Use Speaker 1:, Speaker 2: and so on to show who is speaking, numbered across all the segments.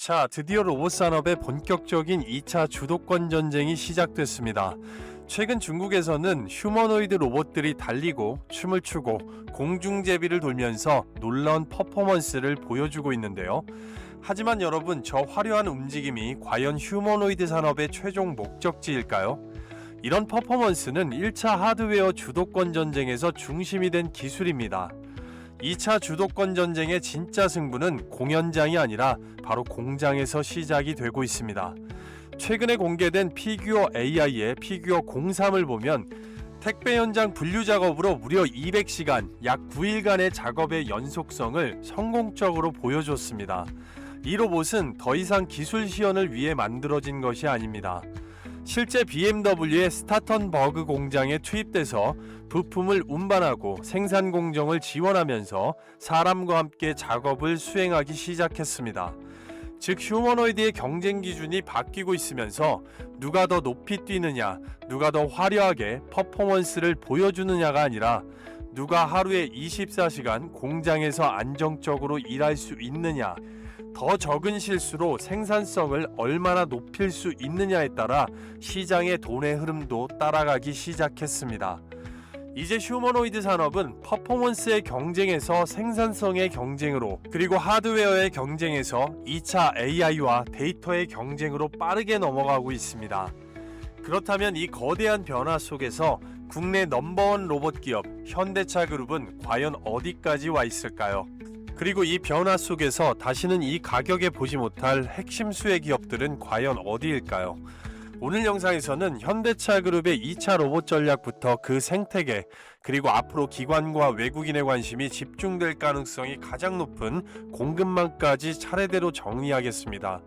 Speaker 1: 자, 드디어 로봇 산업의 본격적인 2차 주도권 전쟁이 시작됐습니다. 최근 중국에서는 휴머노이드 로봇들이 달리고 춤을 추고 공중제비를 돌면서 놀라운 퍼포먼스를 보여주고 있는데요. 하지만 여러분, 저 화려한 움직임이 과연 휴머노이드 산업의 최종 목적지일까요? 이런 퍼포먼스는 1차 하드웨어 주도권 전쟁에서 중심이 된 기술입니다. 2차 주도권 전쟁의 진짜 승부는 공연장이 아니라 바로 공장에서 시작이 되고 있습니다. 최근에 공개된 피규어 AI의 피규어 03을 보면 택배 현장 분류 작업으로 무려 200시간, 약 9일간의 작업의 연속성을 성공적으로 보여줬습니다. 이 로봇은 더 이상 기술 시연을 위해 만들어진 것이 아닙니다. 실제 BMW의 스타턴버그 공장에 투입돼서 부품을 운반하고 생산 공정을 지원하면서 사람과 함께 작업을 수행하기 시작했습니다. 즉, 휴머노이드의 경쟁 기준이 바뀌고 있으면서 누가 더 높이 뛰느냐, 누가 더 화려하게 퍼포먼스를 보여주느냐가 아니라 누가 하루에 24시간 공장에서 안정적으로 일할 수 있느냐, 더 적은 실수로 생산성을 얼마나 높일 수 있느냐에 따라 시장의 돈의 흐름도 따라가기 시작했습니다. 이제 휴머노이드 산업은 퍼포먼스의 경쟁에서 생산성의 경쟁으로, 그리고 하드웨어의 경쟁에서 2차 AI와 데이터의 경쟁으로 빠르게 넘어가고 있습니다. 그렇다면 이 거대한 변화 속에서 국내 넘버원 로봇 기업 현대차 그룹은 과연 어디까지 와 있을까요? 그리고 이 변화 속에서 다시는 이 가격에 보지 못할 핵심 수혜 기업들은 과연 어디일까요? 오늘 영상에서는 현대차 그룹의 2차 로봇 전략부터 그 생태계, 그리고 앞으로 기관과 외국인의 관심이 집중될 가능성이 가장 높은 공급망까지 차례대로 정리하겠습니다.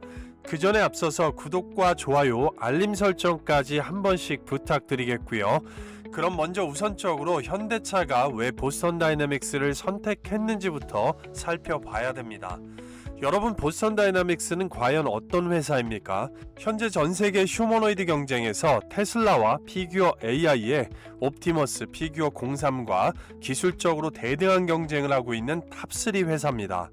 Speaker 1: 그 전에 앞서서 구독과 좋아요, 알림 설정까지 한 번씩 부탁드리겠고요. 그럼 먼저 우선적으로 현대차가 왜 보스턴 다이내믹스를 선택했는지부터 살펴봐야 됩니다. 여러분, 보스턴 다이내믹스는 과연 어떤 회사입니까? 현재 전세계 휴머노이드 경쟁에서 테슬라와 피규어 AI의 옵티머스 피규어 03과 기술적으로 대등한 경쟁을 하고 있는 탑3 회사입니다.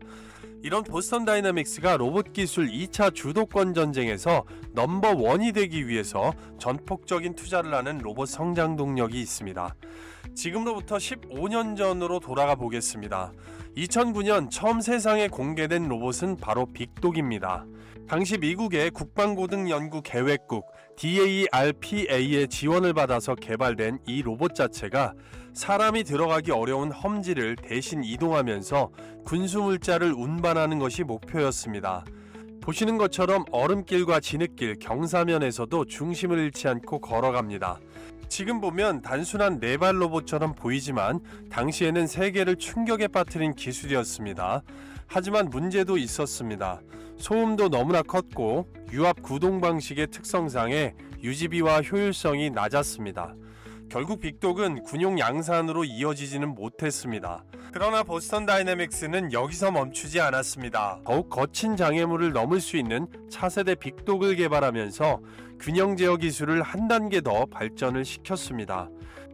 Speaker 1: 이런 보스턴 다이내믹스가 로봇 기술 2차 주도권 전쟁에서 넘버원이 되기 위해서 전폭적인 투자를 하는 로봇 성장 동력이 있습니다. 지금로부터 15년 전으로 돌아가 보겠습니다. 2009년 처음 세상에 공개된 로봇은 바로 빅독입니다. 당시 미국의 국방고등연구계획국 DARPA의 지원을 받아서 개발된 이 로봇 자체가 사람이 들어가기 어려운 험지를 대신 이동하면서 군수물자를 운반하는 것이 목표였습니다. 보시는 것처럼 얼음길과 진흙길, 경사면에서도 중심을 잃지 않고 걸어갑니다. 지금 보면 단순한 네발 로봇처럼 보이지만 당시에는 세계를 충격에 빠뜨린 기술이었습니다. 하지만 문제도 있었습니다. 소음도 너무나 컸고 유압 구동 방식의 특성상에 유지비와 효율성이 낮았습니다. 결국 빅독은 군용 양산으로 이어지지는 못했습니다. 그러나 보스턴 다이내믹스는 여기서 멈추지 않았습니다. 더욱 거친 장애물을 넘을 수 있는 차세대 빅독을 개발하면서 균형 제어 기술을 한 단계 더 발전을 시켰습니다.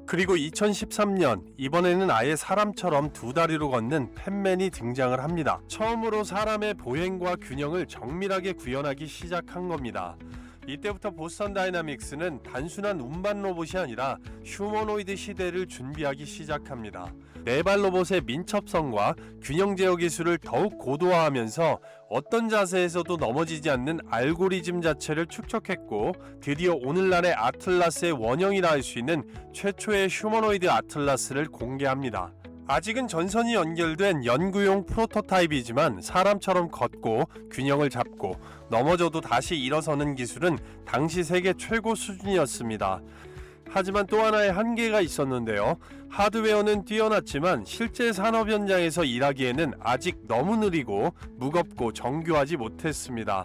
Speaker 1: 그리고 2013년, 이번에는 아예 사람처럼 두 다리로 걷는 팻맨이 등장을 합니다. 처음으로 사람의 보행과 균형을 정밀하게 구현하기 시작한 겁니다. 이때부터 보스턴 다이내믹스는 단순한 운반 로봇이 아니라 휴머노이드 시대를 준비하기 시작합니다. 네발 로봇의 민첩성과 균형 제어 기술을 더욱 고도화하면서 어떤 자세에서도 넘어지지 않는 알고리즘 자체를 축적했고, 드디어 오늘날의 아틀라스의 원형이라 할 수 있는 최초의 휴머노이드 아틀라스를 공개합니다. 아직은 전선이 연결된 연구용 프로토타입이지만 사람처럼 걷고 균형을 잡고 넘어져도 다시 일어서는 기술은 당시 세계 최고 수준이었습니다. 하지만 또 하나의 한계가 있었는데요. 하드웨어는 뛰어났지만 실제 산업 현장에서 일하기에는 아직 너무 느리고 무겁고 정교하지 못했습니다.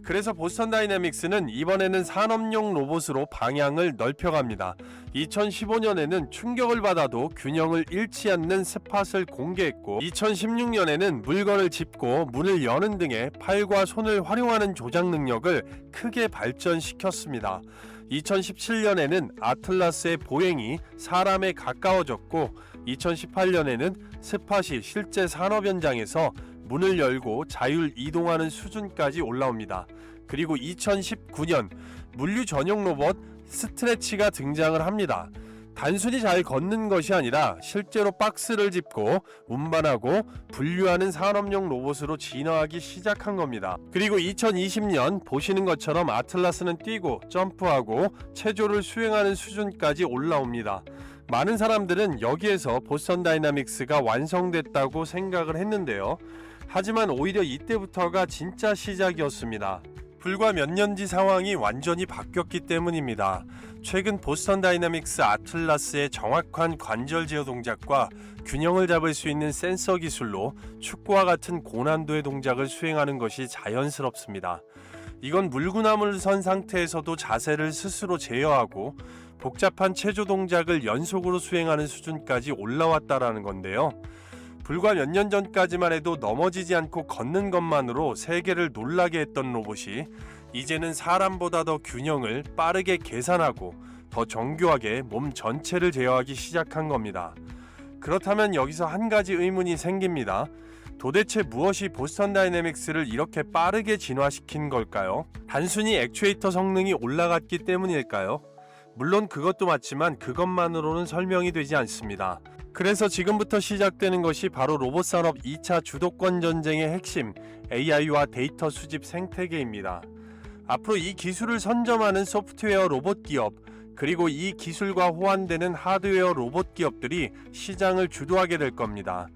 Speaker 1: 그래서 보스턴 다이내믹스는 이번에는 산업용 로봇으로 방향을 넓혀갑니다. 2015년에는 충격을 받아도 균형을 잃지 않는 스팟을 공개했고, 2016년에는 물건을 짚고 문을 여는 등의 팔과 손을 활용하는 조작 능력을 크게 발전시켰습니다. 2017년에는 아틀라스의 보행이 사람에 가까워졌고, 2018년에는 스팟이 실제 산업 현장에서 문을 열고 자율 이동하는 수준까지 올라옵니다. 그리고 2019년 물류 전용 로봇 스트레치가 등장을 합니다. 단순히 잘 걷는 것이 아니라 실제로 박스를 짚고 운반하고 분류하는 산업용 로봇으로 진화하기 시작한 겁니다. 그리고 2020년 보시는 것처럼 아틀라스는 뛰고 점프하고 체조를 수행하는 수준까지 올라옵니다. 많은 사람들은 여기에서 보스턴 다이나믹스가 완성됐다고 생각을 했는데요. 하지만 오히려 이때부터가 진짜 시작이었습니다. 불과 몇 년 뒤 상황이 완전히 바뀌었기 때문입니다. 최근 보스턴 다이나믹스 아틀라스의 정확한 관절 제어 동작과 균형을 잡을 수 있는 센서 기술로 축구와 같은 고난도의 동작을 수행하는 것이 자연스럽습니다. 이건 물구나무를 선 상태에서도 자세를 스스로 제어하고 복잡한 체조 동작을 연속으로 수행하는 수준까지 올라왔다라는 건데요. 불과 몇 년 전까지만 해도 넘어지지 않고 걷는 것만으로 세계를 놀라게 했던 로봇이 이제는 사람보다 더 균형을 빠르게 계산하고 더 정교하게 몸 전체를 제어하기 시작한 겁니다. 그렇다면 여기서 한 가지 의문이 생깁니다. 도대체 무엇이 보스턴 다이내믹스를 이렇게 빠르게 진화시킨 걸까요? 단순히 액추에이터 성능이 올라갔기 때문일까요? 물론 그것도 맞지만 그것만으로는 설명이 되지 않습니다. 그래서 지금부터 시작되는 것이 바로 로봇 산업 2차 주도권 전쟁의 핵심 AI와 데이터 수집 생태계입니다. 앞으로 이 기술을 선점하는 소프트웨어 로봇 기업 그리고 이 기술과 호환되는 하드웨어 로봇 기업들이 시장을 주도하게 될 겁니다.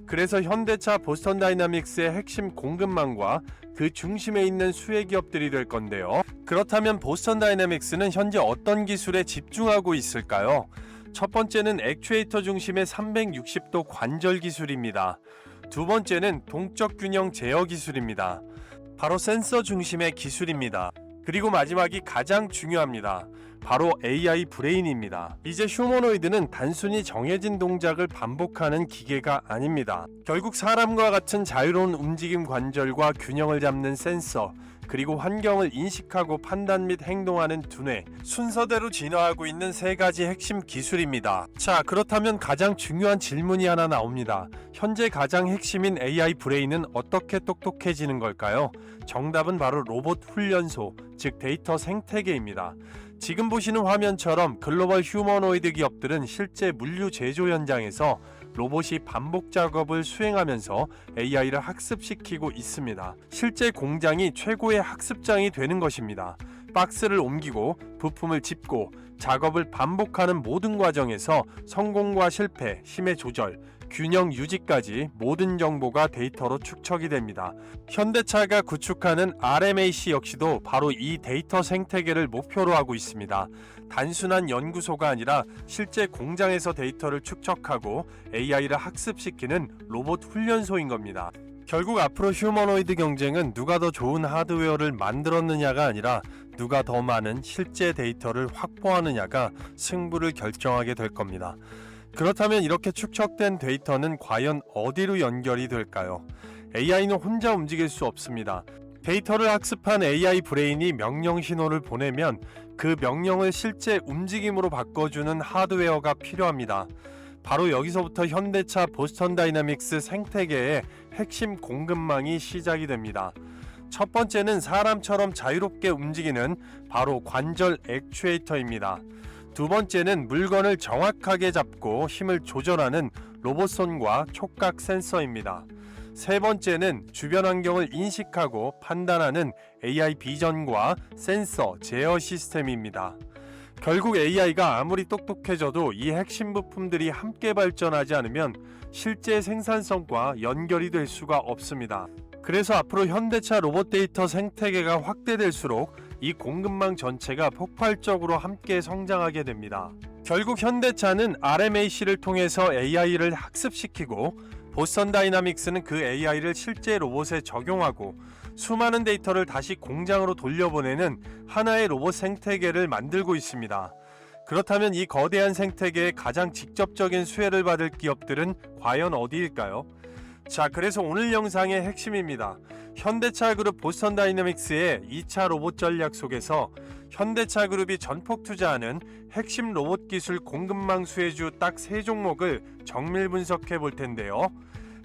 Speaker 1: 그래서 현대차 보스턴 다이나믹스의 핵심 공급망과 그 중심에 있는 수혜 기업들이 될 건데요. 그렇다면 보스턴 다이나믹스는 현재 어떤 기술에 집중하고 있을까요? 첫 번째는 액추에이터 중심의 360도 관절 기술입니다. 두 번째는 동적 균형 제어 기술입니다. 바로 센서 중심의 기술입니다. 그리고 마지막이 가장 중요합니다. 바로 AI 브레인입니다. 이제 휴머노이드는 단순히 정해진 동작을 반복하는 기계가 아닙니다. 결국 사람과 같은 자유로운 움직임 관절과 균형을 잡는 센서, 그리고 환경을 인식하고 판단 및 행동하는 두뇌, 순서대로 진화하고 있는 세 가지 핵심 기술입니다. 자, 그렇다면 가장 중요한 질문이 하나 나옵니다. 현재 가장 핵심인 AI 브레인은 어떻게 똑똑해지는 걸까요? 정답은 바로 로봇 훈련소, 즉 데이터 생태계입니다. 지금 보시는 화면처럼 글로벌 휴머노이드 기업들은 실제 물류 제조 현장에서 로봇이 반복 작업을 수행하면서 AI를 학습시키고 있습니다. 실제 공장이 최고의 학습장이 되는 것입니다. 박스를 옮기고 부품을 짚고 작업을 반복하는 모든 과정에서 성공과 실패, 힘의 조절, 균형 유지까지 모든 정보가 데이터로 축적이 됩니다. 현대차가 구축하는 RMAC 역시도 바로 이 데이터 생태계를 목표로 하고 있습니다. 단순한 연구소가 아니라 실제 공장에서 데이터를 축적하고 AI를 학습시키는 로봇 훈련소인 겁니다. 결국 앞으로 휴머노이드 경쟁은 누가 더 좋은 하드웨어를 만들었느냐가 아니라 누가 더 많은 실제 데이터를 확보하느냐가 승부를 결정하게 될 겁니다. 그렇다면 이렇게 축적된 데이터는 과연 어디로 연결이 될까요? AI는 혼자 움직일 수 없습니다. 데이터를 학습한 AI 브레인이 명령 신호를 보내면 그 명령을 실제 움직임으로 바꿔주는 하드웨어가 필요합니다. 바로 여기서부터 현대차 보스턴 다이나믹스 생태계의 핵심 공급망이 시작이 됩니다. 첫 번째는 사람처럼 자유롭게 움직이는 바로 관절 액추에이터입니다. 두 번째는 물건을 정확하게 잡고 힘을 조절하는 로봇손과 촉각 센서입니다. 세 번째는 주변 환경을 인식하고 판단하는 AI 비전과 센서 제어 시스템입니다. 결국 AI가 아무리 똑똑해져도 이 핵심 부품들이 함께 발전하지 않으면 실제 생산성과 연결이 될 수가 없습니다. 그래서 앞으로 현대차 로봇 데이터 생태계가 확대될수록 이 공급망 전체가 폭발적으로 함께 성장하게 됩니다. 결국 현대차는 RMAC를 통해서 AI를 학습시키고 보스턴 다이나믹스는 그 AI를 실제 로봇에 적용하고 수많은 데이터를 다시 공장으로 돌려보내는 하나의 로봇 생태계를 만들고 있습니다. 그렇다면 이 거대한 생태계의 가장 직접적인 수혜를 받을 기업들은 과연 어디일까요? 자, 그래서 오늘 영상의 핵심입니다. 현대차 그룹 보스턴 다이내믹스의 2차 로봇 전략 속에서 현대차 그룹이 전폭 투자하는 핵심 로봇 기술 공급망 수혜주 딱 3종목을 정밀 분석해 볼 텐데요.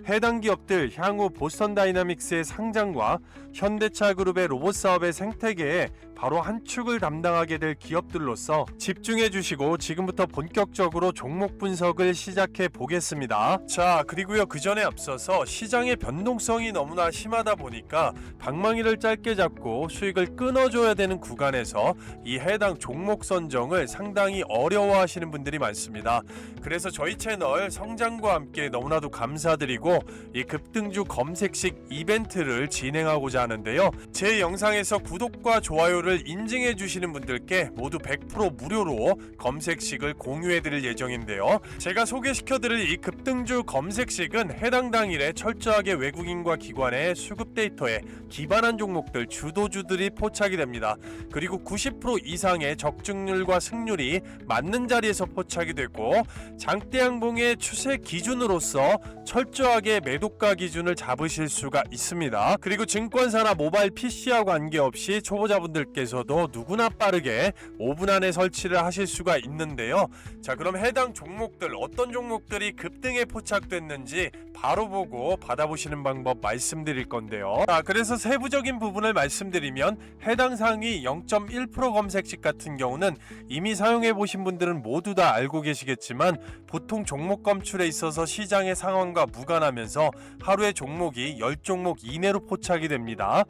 Speaker 1: 해당 기업들 향후 보스턴 다이나믹스의 상장과 현대차 그룹의 로봇 사업의 생태계에 바로 한 축을 담당하게 될 기업들로서 집중해 주시고 지금부터 본격적으로 종목 분석을 시작해 보겠습니다. 자, 그리고요, 그 전에 앞서서 시장의 변동성이 너무나 심하다 보니까 방망이를 짧게 잡고 수익을 끊어줘야 되는 구간에서 이 해당 종목 선정을 상당히 어려워하시는 분들이 많습니다. 그래서 저희 채널 성장과 함께 너무나도 감사드리고 이 급등주 검색식 이벤트를 진행하고자 하는데요. 제 영상에서 구독과 좋아요를 인증해 주시는 분들께 모두 100% 무료로 검색식을 공유해 드릴 예정인데요. 제가 소개시켜 드릴 이 급등주 검색식은 해당 당일에 철저하게 외국인과 기관의 수급 데이터에 기반한 종목들 주도주들이 포착이 됩니다. 그리고 90% 이상의 적중률과 승률이 맞는 자리에서 포착이 되고 장대양봉의 추세 기준으로서 철저하게 매도가 기준을 잡으실 수가 있습니다. 그리고 증권사나 모바일 PC와 관계없이 초보자분들께서도 누구나 빠르게 5분 안에 설치를 하실 수가 있는데요. 자, 그럼 해당 종목들 어떤 종목들이 급등에 포착됐는지 바로 보고 받아보시는 방법 말씀드릴 건데요. 자, 그래서 세부적인 부분을 말씀드리면 해당 상위 0.1% 검색식 같은 경우는 이미 사용해 보신 분들은 모두 다 알고 계시겠지만 보통 종목 검출에 있어서 시장의 상황과 무관하면서 하루에 종목이 10종목 이내로 포착이 됩니다.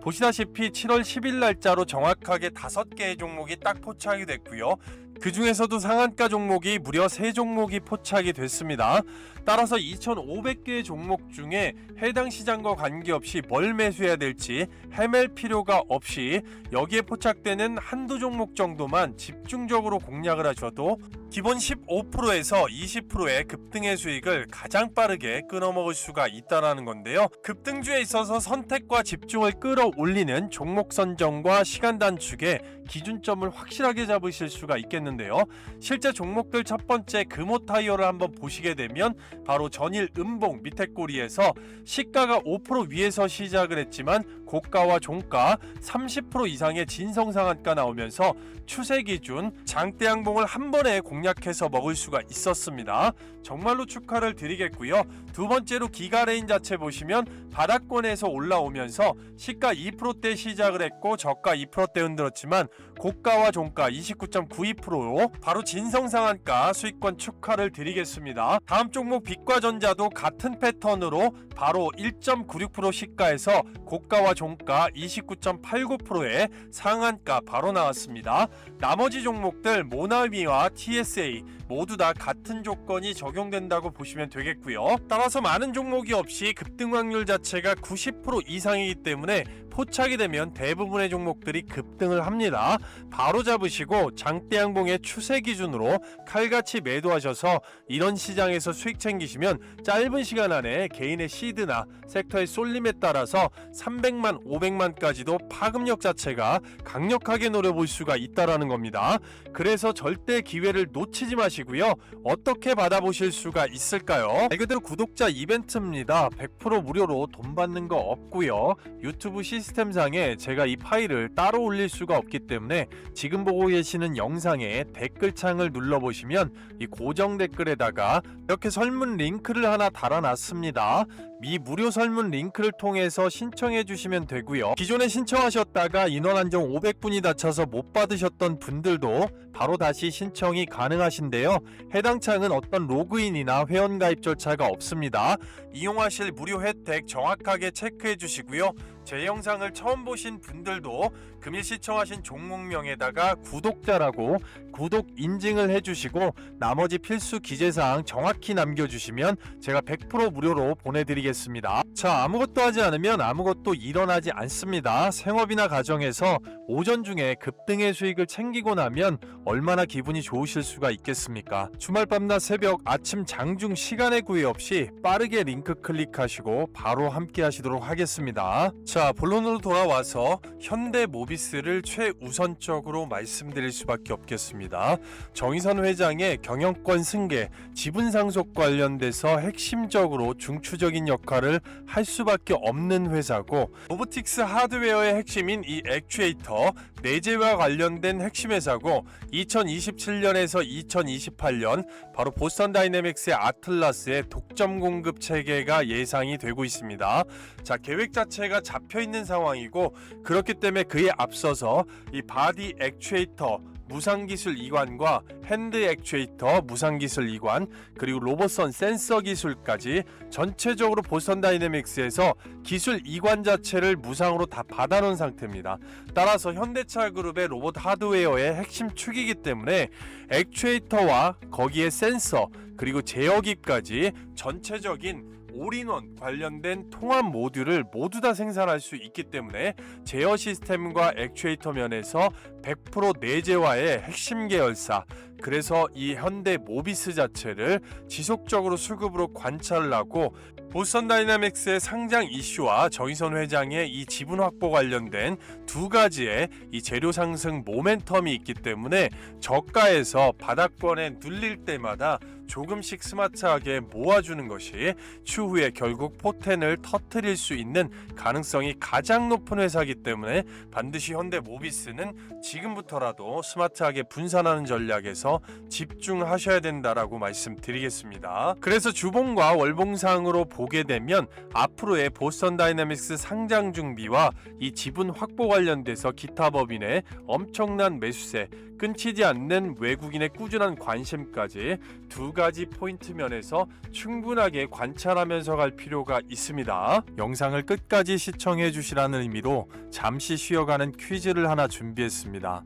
Speaker 1: 보시다시피 7월 10일 날짜로 정확하게 5개의 종목이 딱 포착이 됐고요. 그 중에서도 상한가 종목이 무려 3종목이 포착이 됐습니다. 따라서 2,500개의 종목 중에 해당 시장과 관계없이 뭘 매수해야 될지 헤맬 필요가 없이 여기에 포착되는 한두 종목 정도만 집중적으로 공략을 하셔도 기본 15%에서 20%의 급등의 수익을 가장 빠르게 끊어먹을 수가 있다는 건데요. 급등주에 있어서 선택과 집중을 끌어올리는 종목 선정과 시간 단축에 기준점을 확실하게 잡으실 수가 있겠는데요. 실제 종목들 첫 번째 금호타이어를 한번 보시게 되면 바로 전일 음봉 밑에 꼬리에서 시가가 5% 위에서 시작을 했지만 고가와 종가 30% 이상의 진성상한가 나오면서 추세 기준 장대양봉을 한 번에 공략해서 먹을 수가 있었습니다. 정말로 축하를 드리겠고요. 두 번째로 기가레인 자체 보시면 바닥권에서 올라오면서 시가 2%대 시작을 했고 저가 2%대 흔들었지만 고가와 종가 29.92%로 바로 진성상한가 수익권 축하를 드리겠습니다. 다음 종목 빛과전자도 같은 패턴으로 바로 1.96% 시가에서 고가와 종가 29.89%의 상한가 바로 나왔습니다. 나머지 종목들 모나미와 TSA 모두 다 같은 조건이 적용된다고 보시면 되겠고요. 따라서 많은 종목이 없이 급등 확률 자체가 90% 이상이기 때문에 포착이 되면 대부분의 종목들이 급등을 합니다. 바로 잡으시고 장대양봉의 추세 기준으로 칼같이 매도하셔서 이런 시장에서 수익 챙기시면 짧은 시간 안에 개인의 시드나 섹터의 쏠림에 따라서 300만, 500만까지도 파급력 자체가 강력하게 노려볼 수가 있다는 겁니다. 그래서 절대 기회를 놓치지 마시고요. 어떻게 받아보실 수가 있을까요? 말 그대로 구독자 이벤트입니다. 100% 무료로 돈 받는 거 없고요. 유튜브 시스템상에 제가 이 파일을 따로 올릴 수가 없기 때문에 지금 보고 계시는 영상에 댓글창을 눌러보시면 이 고정 댓글에다가 이렇게 설문 링크를 하나 달아놨습니다. 이 무료 설문 링크를 통해서 신청해 주시면 되고요. 기존에 신청하셨다가 인원 한정 500분이 닫혀서 못 받으셨던 분들도 바로 다시 신청이 가능하신데요. 해당 창은 어떤 로그인이나 회원가입 절차가 없습니다. 이용하실 무료 혜택 정확하게 체크해 주시고요. 제 영상을 처음 보신 분들도 금일 시청하신 종목명에다가 구독자라고 구독 인증을 해주시고 나머지 필수 기재사항 정확히 남겨주시면 제가 100% 무료로 보내드리겠습니다. 자, 아무것도 하지 않으면 아무것도 일어나지 않습니다. 생업이나 가정에서 오전 중에 급등의 수익을 챙기고 나면 얼마나 기분이 좋으실 수가 있겠습니까? 주말 밤낮 새벽 아침 장중 시간에 구애 없이 빠르게 링크 클릭하시고 바로 함께 하시도록 하겠습니다. 자, 본론으로 돌아와서 현대 모비스를 최우선적으로 말씀드릴 수밖에 없겠습니다. 정의선 회장의 경영권 승계, 지분 상속 관련돼서 핵심적으로 중추적인 역할을 할 수밖에 없는 회사고, 로보틱스 하드웨어의 핵심인 이 액추에이터, 내재와 관련된 핵심 회사고, 2027년에서 2028년 바로 보스턴 다이내믹스의 아틀라스의 독점 공급 체계가 예상이 되고 있습니다. 자, 계획 자체가 잡혀있는 상황이고, 그렇기 때문에 그에 앞서서 이 바디 액추에이터 무상기술 이관과 핸드 액추에이터 무상기술 이관, 그리고 로봇선 센서 기술까지 전체적으로 보스턴 다이내믹스에서 기술 이관 자체를 무상으로 다 받아놓은 상태입니다. 따라서 현대차 그룹의 로봇 하드웨어의 핵심 축이기 때문에 액추에이터와 거기에 센서 그리고 제어기까지 전체적인 올인원 관련된 통합 모듈을 모두 다 생산할 수 있기 때문에 제어 시스템과 액추에이터 면에서 100% 내재화의 핵심 계열사, 그래서 이 현대 모비스 자체를 지속적으로 수급으로 관찰을 하고, 보스턴 다이내믹스의 상장 이슈와 정의선 회장의 이 지분 확보 관련된 두 가지의 이 재료 상승 모멘텀이 있기 때문에 저가에서 바닥권에 눌릴 때마다 조금씩 스마트하게 모아주는 것이 추후에 결국 포텐을 터뜨릴 수 있는 가능성이 가장 높은 회사이기 때문에 반드시 현대 모비스는 지금부터라도 스마트하게 분산하는 전략에서 집중하셔야 된다라고 말씀드리겠습니다. 그래서 주봉과 월봉상으로 보게 되면 앞으로의 보스턴 다이내믹스 상장 준비와 이 지분 확보 관련돼서 기타 법인의 엄청난 매수세, 끊기지 않는 외국인의 꾸준한 관심까지 두 가지 포인트 면에서 충분하게 관찰하면서 갈 필요가 있습니다. 영상을 끝까지 시청해 주시라는 의미로 잠시 쉬어가는 퀴즈를 하나 준비했습니다.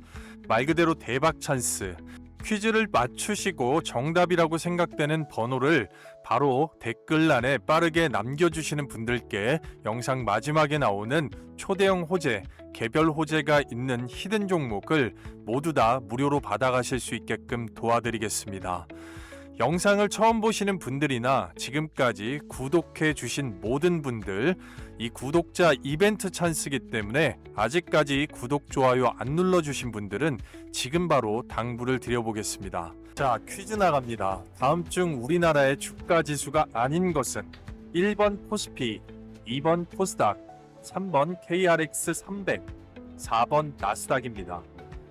Speaker 1: 말 그대로 대박 찬스. 퀴즈를 맞추시고 정답이라고 생각되는 번호를 바로 댓글란에 빠르게 남겨주시는 분들께 영상 마지막에 나오는 초대형 호재, 개별 호재가 있는 히든 종목을 모두 다 무료로 받아가실 수 있게끔 도와드리겠습니다. 영상을 처음 보시는 분들이나 지금까지 구독해 주신 모든 분들, 이 구독자 이벤트 찬스이기 때문에 아직까지 구독, 좋아요 안 눌러주신 분들은 지금 바로 당부를 드려보겠습니다. 자, 퀴즈 나갑니다. 다음 중 우리나라의 주가 지수가 아닌 것은 1번 코스피, 2번 코스닥, 3번 KRX 300, 4번 나스닥입니다.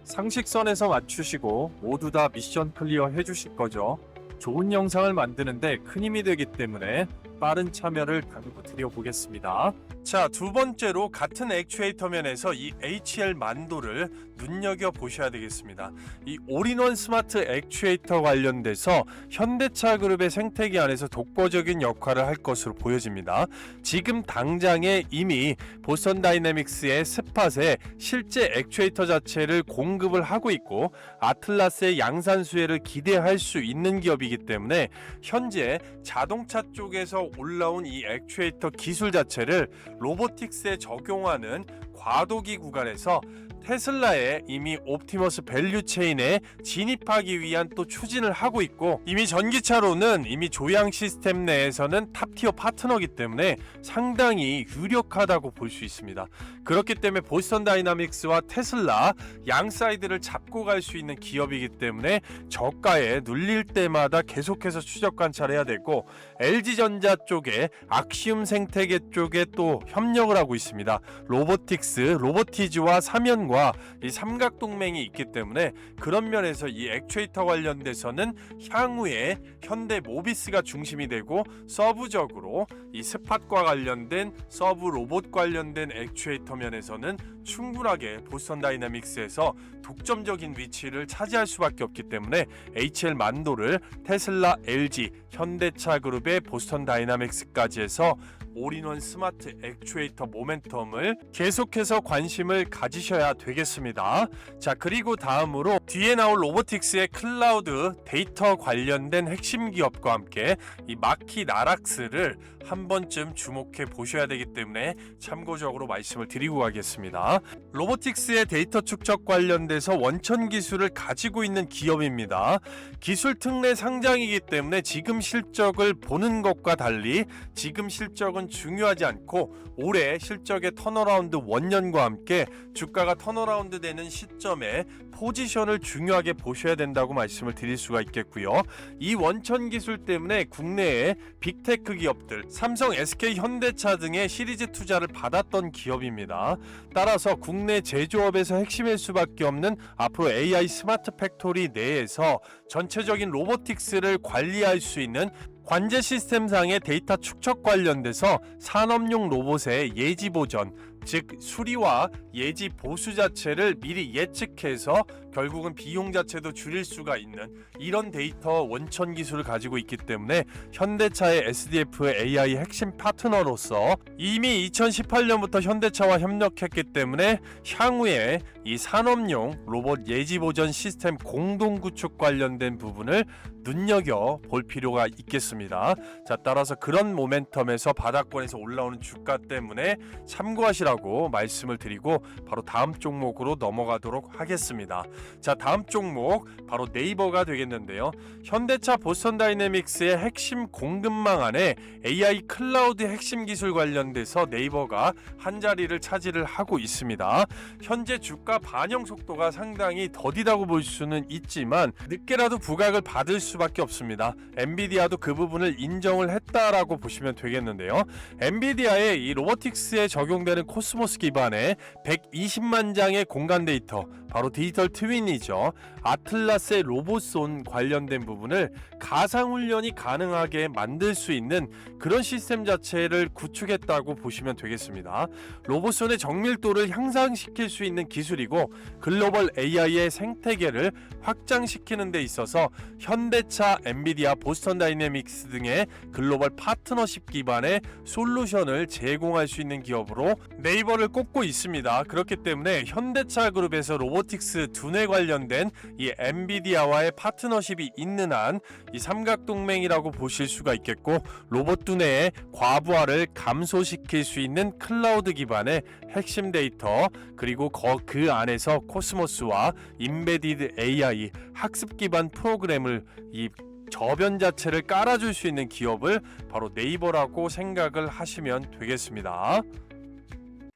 Speaker 1: 상식선에서 맞추시고 모두 다 미션 클리어 해주실 거죠. 좋은 영상을 만드는데 큰 힘이 되기 때문에 빠른 참여를 당부드려보겠습니다. 자, 두 번째로 같은 액추에이터 면에서 이 HL 만도를 눈여겨보셔야 되겠습니다. 이 올인원 스마트 액추에이터 관련돼서 현대차 그룹의 생태계 안에서 독보적인 역할을 할 것으로 보여집니다. 지금 당장에 이미 보스턴 다이내믹스의 스팟에 실제 액추에이터 자체를 공급을 하고 있고, 아틀라스의 양산 수혜를 기대할 수 있는 기업이기 때문에 현재 자동차 쪽에서 올라온 이 액추에이터 기술 자체를 로보틱스에 적용하는 과도기 구간에서 테슬라의 이미 옵티머스 밸류 체인에 진입하기 위한 또 추진을 하고 있고, 이미 전기차로는 이미 조향 시스템 내에서는 탑티어 파트너이기 때문에 상당히 유력하다고 볼 수 있습니다. 그렇기 때문에 보스턴 다이나믹스와 테슬라 양 사이드를 잡고 갈 수 있는 기업이기 때문에 저가에 눌릴 때마다 계속해서 추적 관찰해야 되고, LG전자 쪽에 악시움 생태계 쪽에 또 협력을 하고 있습니다. 로보틱스, 로보티즈와 삼연과 이 삼각동맹이 있기 때문에 그런 면에서 이 액추에이터 관련돼서는 향후에 현대 모비스가 중심이 되고, 서브적으로 이 스팟과 관련된 서브 로봇 관련된 액추에이터 면에서는 충분하게 보스턴 다이내믹스에서 독점적인 위치를 차지할 수밖에 없기 때문에 HL 만도를 테슬라, LG, 현대차 그룹의 보스턴 다이내믹스까지 해서 올인원 스마트 액추에이터 모멘텀을 계속해서 관심을 가지셔야 되겠습니다. 자, 그리고 다음으로 뒤에 나올 로보틱스의 클라우드 데이터 관련된 핵심 기업과 함께 이 마키 나락스를 한 번쯤 주목해 보셔야 되기 때문에 참고적으로 말씀을 드리고 가겠습니다. 로보틱스의 데이터 축적 관련돼서 원천 기술을 가지고 있는 기업입니다. 기술 특례 상장이기 때문에 지금 실적을 보는 것과 달리 지금 실적은 시점은 중요하지 않고 올해 실적의 턴어라운드 원년과 함께 주가가 턴어라운드 되는 시점에 포지션을 중요하게 보셔야 된다고 말씀을 드릴 수가 있겠고요. 이 원천 기술 때문에 국내의 빅테크 기업들, 삼성, SK, 현대차 등의 시리즈 투자를 받았던 기업입니다. 따라서 국내 제조업에서 핵심일 수밖에 없는 앞으로 AI 스마트 팩토리 내에서 전체적인 로보틱스를 관리할 수 있는 관제 시스템상의 데이터 축적 관련돼서 산업용 로봇의 예지 보전, 즉 수리와 예지 보수 자체를 미리 예측해서 결국은 비용 자체도 줄일 수가 있는 이런 데이터 원천 기술을 가지고 있기 때문에 현대차의 SDF의 AI 핵심 파트너로서 이미 2018년부터 현대차와 협력했기 때문에 향후에 이 산업용 로봇 예지 보전 시스템 공동 구축 관련된 부분을 눈여겨 볼 필요가 있겠습니다. 자, 따라서 그런 모멘텀에서 바닥권에서 올라오는 주가 때문에 참고하시라고 말씀을 드리고 바로 다음 종목으로 넘어가도록 하겠습니다. 자, 다음 종목 바로 네이버가 되겠는데요. 현대차 보스턴 다이내믹스의 핵심 공급망 안에 AI 클라우드 핵심 기술 관련돼서 네이버가 한 자리를 차지를 하고 있습니다. 현재 주가 반영 속도가 상당히 더디다고 볼 수는 있지만 늦게라도 부각을 받을 수밖에 없습니다. 엔비디아도 그 부분을 인정을 했다라고 보시면 되겠는데요. 엔비디아의 이 로보틱스에 적용되는 코스모스 기반의 120만 장의 공간 데이터, 바로 디지털 트윈이죠. 아틀라스의 로봇손 관련된 부분을 가상훈련이 가능하게 만들 수 있는 그런 시스템 자체를 구축했다고 보시면 되겠습니다. 로봇손의 정밀도를 향상시킬 수 있는 기술이고 글로벌 AI의 생태계를 확장시키는 데 있어서 현대차, 엔비디아, 보스턴 다이내믹스 등의 글로벌 파트너십 기반의 솔루션을 제공할 수 있는 기업으로 네이버를 꼽고 있습니다. 그렇기 때문에 현대차 그룹에서 로보틱스 두뇌 관련된 이 엔비디아와의 파트너십이 있는 한 이 삼각동맹이라고 보실 수가 있겠고, 로봇 두뇌의 과부하를 감소시킬 수 있는 클라우드 기반의 핵심 데이터, 그리고 그 안에서 코스모스와 인베디드 AI 학습 기반 프로그램을 이 저변 자체를 깔아줄 수 있는 기업을 바로 네이버라고 생각을 하시면 되겠습니다.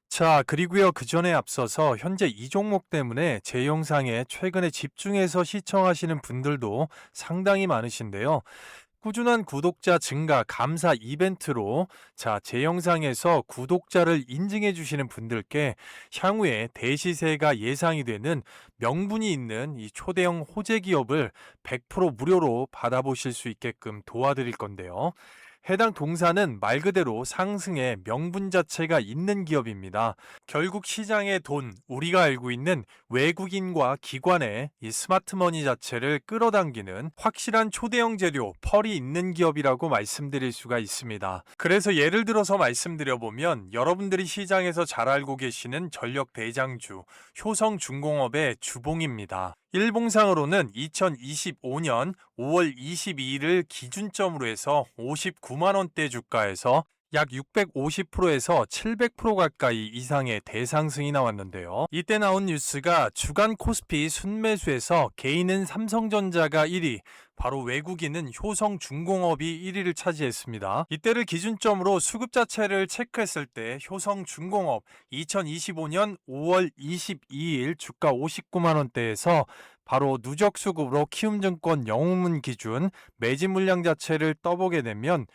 Speaker 1: 자, 그리고요, 그 전에 앞서서 현재 이 종목 때문에 제 영상에 최근에 집중해서 시청하시는 분들도 상당히 많으신데요. 꾸준한 구독자 증가 감사 이벤트로 제 영상에서 구독자를 인증해 주시는 분들께 향후에 대시세가 예상이 되는 명분이 있는 이 초대형 호재 기업을 100% 무료로 받아보실 수 있게끔 도와드릴 건데요. 해당 동사는 말 그대로 상승의 명분 자체가 있는 기업입니다. 결국 시장의 돈, 우리가 알고 있는 외국인과 기관의 이 스마트머니 자체를 끌어당기는 확실한 초대형 재료, 펄이 있는 기업이라고 말씀드릴 수가 있습니다. 그래서 예를 들어서 말씀드려보면 여러분들이 시장에서 잘 알고 계시는 전력 대장주, 효성중공업의 주봉입니다. 일봉상으로는 2025년 5월 22일을 기준점으로 해서 59만원대 주가에서 약 650%에서 700% 가까이 이상의 대상승이 나왔는데요. 이때 나온 뉴스가 주간 코스피 순매수에서 개인은 삼성전자가 1위, 바로 외국인은 효성중공업이 1위를 차지했습니다. 이때를 기준점으로 수급 자체를 체크했을 때 효성중공업 2025년 5월 22일 주가 59만원대에서 바로 누적 수급으로 키움증권 영웅문 기준 매집 물량 자체를 떠보게 되면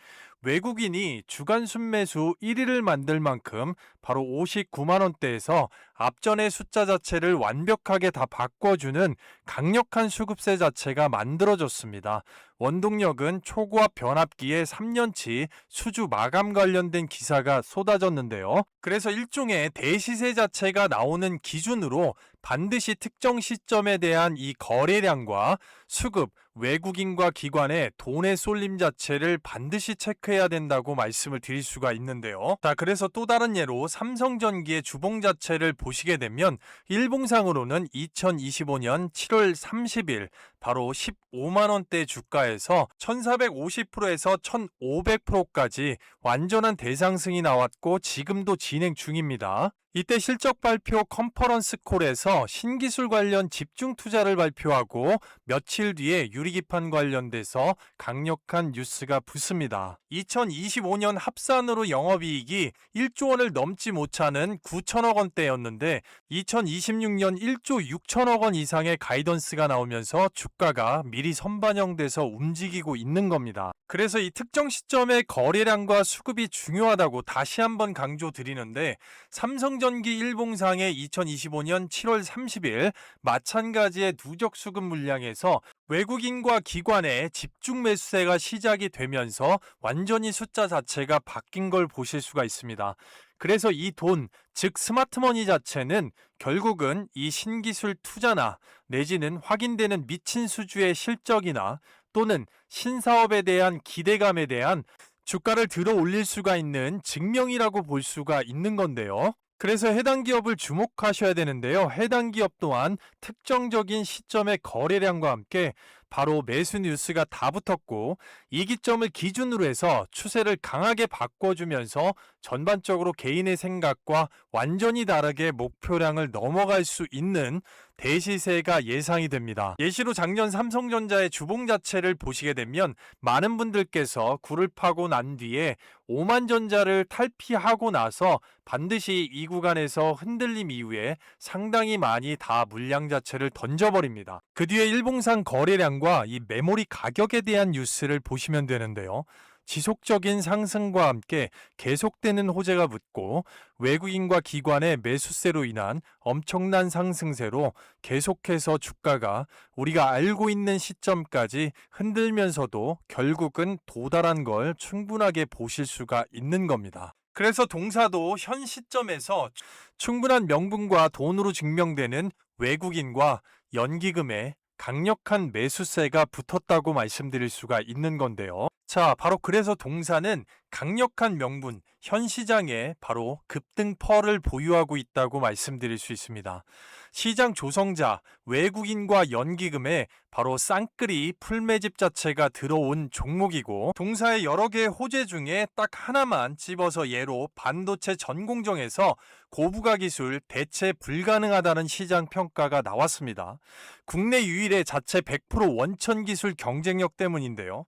Speaker 1: 외국인이 주간 순매수 1위를 만들 만큼 바로 59만원대에서 앞전의 숫자 자체를 완벽하게 다 바꿔주는 강력한 수급세 자체가 만들어졌습니다. 원동력은 초고압 변압기의 3년치 수주 마감 관련된 기사가 쏟아졌는데요. 그래서 일종의 대시세 자체가 나오는 기준으로 반드시 특정 시점에 대한 이 거래량과 수급, 외국인과 기관의 돈의 쏠림 자체를 반드시 체크해야 된다고 말씀을 드릴 수가 있는데요. 자, 그래서 또 다른 예로 삼성전기의 주봉 자체를 보시게 되면 일봉상으로는 2025년 7월 30일 바로 15만원대 주가에서 1450%에서 1500%까지 완전한 대상승이 나왔고 지금도 진행 중입니다. 이때 실적 발표 컨퍼런스 콜에서 신기술 관련 집중 투자를 발표하고 며칠 뒤에 유리기판 관련돼서 강력한 뉴스가 붙습니다. 2025년 합산으로 영업이익이 1조 원을 넘지 못하는 9천억 원대였는데 2026년 1조 6천억 원 이상의 가이던스가 나오면서 주가가 미리 선반영돼서 움직이고 있는 겁니다. 그래서 이 특정 시점의 거래량과 수급이 중요하다고 다시 한번 강조드리는데, 삼성전기 일봉상의 2025년 7월 30일 마찬가지의 누적 수급 물량에서 외국인과 기관의 집중 매수세가 시작이 되면서 완전히 숫자 자체가 바뀐 걸 보실 수가 있습니다. 그래서 이 돈, 즉 스마트머니 자체는 결국은 이 신기술 투자나 내지는 확인되는 미친 수주의 실적이나 또는 신사업에 대한 기대감에 대한 주가를 들어 올릴 수가 있는 증명이라고 볼 수가 있는 건데요. 그래서 해당 기업을 주목하셔야 되는데요. 해당 기업 또한 특정적인 시점의 거래량과 함께 바로 매수 뉴스가 다 붙었고, 이 기점을 기준으로 해서 추세를 강하게 바꿔주면서 전반적으로 개인의 생각과 완전히 다르게 목표량을 넘어갈 수 있는 대시세가 예상이 됩니다. 예시로 작년 삼성전자의 주봉 자체를 보시게 되면 많은 분들께서 굴을 파고 난 뒤에 오만전자를 탈피하고 나서 반드시 이 구간에서 흔들림 이후에 상당히 많이 다 물량 자체를 던져버립니다. 그 뒤에 일봉상 거래량과 이 메모리 가격에 대한 뉴스를 보시면 되는데요. 지속적인 상승과 함께 계속되는 호재가 붙고 외국인과 기관의 매수세로 인한 엄청난 상승세로 계속해서 주가가 우리가 알고 있는 시점까지 흔들면서도 결국은 도달한 걸 충분하게 보실 수가 있는 겁니다. 그래서 동사도 현 시점에서 충분한 명분과 돈으로 증명되는 외국인과 연기금의 강력한 매수세가 붙었다고 말씀드릴 수가 있는 건데요. 자, 바로 그래서 동사는 강력한 명분, 현 시장에 바로 급등펄을 보유하고 있다고 말씀드릴 수 있습니다. 시장 조성자, 외국인과 연기금에 바로 쌍끌이 풀매집 자체가 들어온 종목이고, 동사의 여러 개의 호재 중에 딱 하나만 집어서 예로 반도체 전공정에서 고부가 기술 대체 불가능하다는 시장 평가가 나왔습니다. 국내 유일의 자체 100% 원천 기술 경쟁력 때문인데요.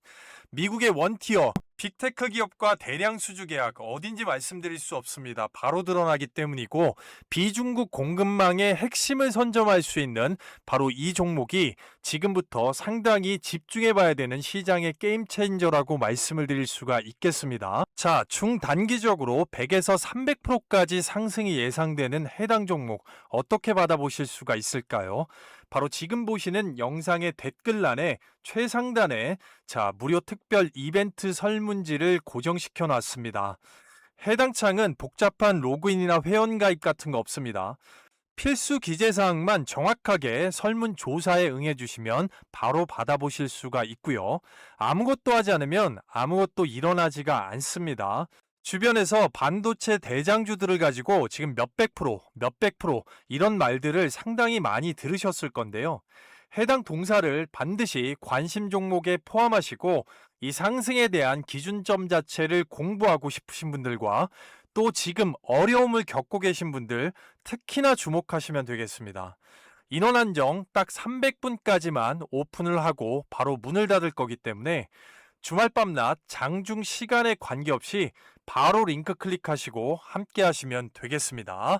Speaker 1: 미국의 원티어 빅테크 기업과 대량 수주 계약, 어딘지 말씀드릴 수 없습니다. 바로 드러나기 때문이고, 비중국 공급망의 핵심을 선점할 수 있는 바로 이 종목이 지금부터 상당히 집중해 봐야 되는 시장의 게임 체인저라고 말씀을 드릴 수가 있겠습니다. 자, 중단기적으로 100에서 300%까지 상승이 예상되는 해당 종목 어떻게 받아보실 수가 있을까요? 바로 지금 보시는 영상의 댓글란에 최상단에 무료 특별 이벤트 설문지를 고정시켜 놨습니다. 해당 창은 복잡한 로그인이나 회원가입 같은 거 없습니다. 필수 기재사항만 정확하게 설문조사에 응해주시면 바로 받아보실 수가 있고요. 아무것도 하지 않으면 아무것도 일어나지가 않습니다. 주변에서 반도체 대장주들을 가지고 지금 몇백 프로 이런 말들을 상당히 많이 들으셨을 건데요. 해당 동사를 반드시 관심 종목에 포함하시고 이 상승에 대한 기준점 자체를 공부하고 싶으신 분들과 또 지금 어려움을 겪고 계신 분들 특히나 주목하시면 되겠습니다. 인원 한정 딱 300분까지만 오픈을 하고 바로 문을 닫을 거기 때문에 주말 밤낮 장중 시간에 관계없이 바로 링크 클릭하시고 함께 하시면 되겠습니다.